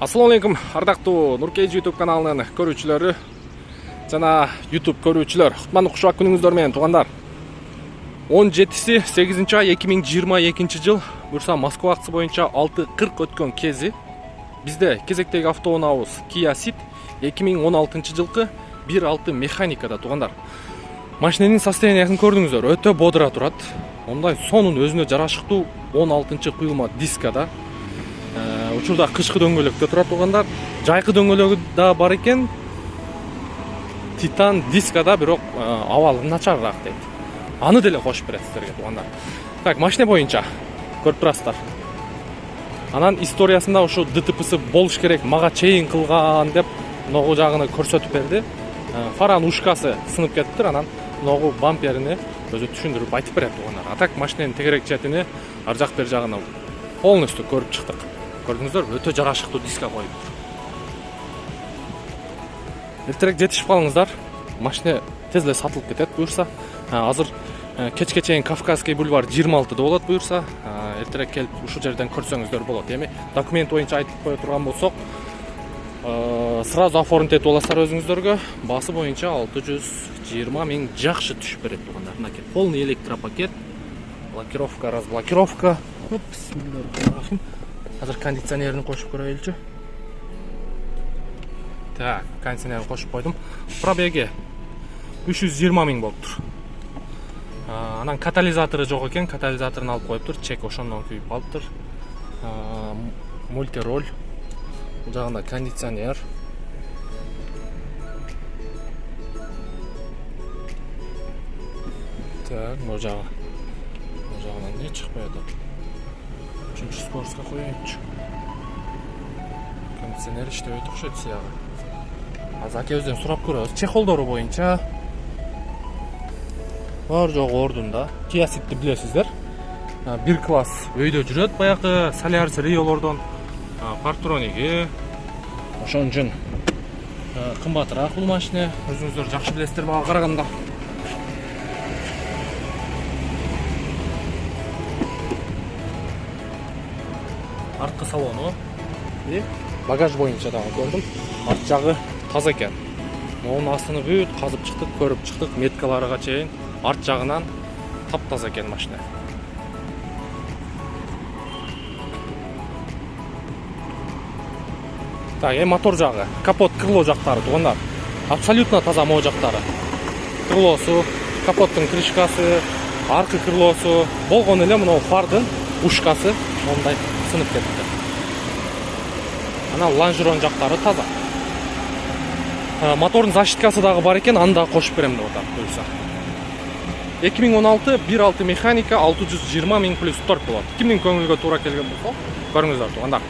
Assalamu alaikum, ардактуу Нуркейджи YouTube каналынын көрүүчүлөрү жана YouTube көрүүчүлөр. Кутмандуу кушак күнүңүздөр менен туугандар. 17-си 8-ай 2022 жыл буюрса Москва акысы боюнча 6:40 өткөн кези бизде кезектеги автоунаабыз Kia Ceed 2016 жылкы 1.6 механикада туугандар. Машиненин состояниясын көрдүңүздөр, өтө бодура турат. Мындай сонун өзүнө жарашыктуу 16 куюлма дискада. Учурда кышкы дөңгөлөктө турат туугандар. Жайкы дөңгөлөгү да бар экен. Титан дискада, бирок абалы начарыраак дейт. Аны деле кошуп берет сиздерге туугандар. Так, машина боюнча көрүп турасыздар. Анан историясында ушу ДТПсы болуш керек, мага чейин кылган деп ногу жагыны көрсөтүп берди. Фаранын ушкасы сынып кетиптир, анан ногу бамперини өзү түшүндүрүп айтып берет туугандар. А так машинанын тегерек четини ар жак бер жагына полностью көрүп чыктык. Көрдүңүздөр, өтө жарашыктуу диска коюп. Эртерээк жетишип калыңыздар. Машина тез эле сатылып кетет буюрса. Азыр кечке чейин Кавказский бульвар 26-да болот буюрса. Эртерээк келип ушул жерден көрсөңүздөр болот. Эми документ боюнча айтып кое турган болсок, сразу оформить этип аласыздар өзүңүздөргө. Басы боюнча 620 000 жакшы түшүп берет туугандар. Мынакей полный электропакет, блокировка, разблокировка. Бисмиллахиррахманиррахим. Азыр кондиционерин кошуп көрөйлүчү. Так, кондиционерин кошуп койдум. Пробеги 320 000 болуптур. Анан катализатору жок экен, катализаторун алып коюптур, чек ошондон күйүп калыптыр. Мультироль. Бул жагында кондиционер. Так, бул жагынан не чыкпай атат? Üçüncü скоростка коеюнчу. Кондиционер иштебейт окшойт сыягы. Азыр акебизден сурап көрөбүз. Чехолдору боюнча бар жогу ордунда. Kia Ceed'ти билесиздер. Бир класс өйдө жүрөт, баягы Solaris Rio'лордон. Партрониги. Ошон үчүн кымбатыраак бул машина. Өзүңүздөр жакшы билесиздер мага караганда. Арткы салону. Багаж боюнча дагы көрдүм. Арт жагы таза экен. Монун астыны бүт казып чыктык, көрүп чыктык, меткаларга чейин. Арт жагынан таптаза экен машина. Так, мотор жагы, капот, крыло жактары туугандар. Абсолютно таза могу жактары. Крылосу, капоттун крышкасы, аркы крылосу, болгон эле мына фардын ушкасы мондай сынып кетти. Анан лонжерон жактары таза. Мотордун защиткасы дагы бар экен, аны дагы кошуп берем деп атат буюрса. 2016 1.6 механика 620 000 плюс торг болот. Кимдин көңүлгө туура келген болсо, көрүңүздөр туугандар.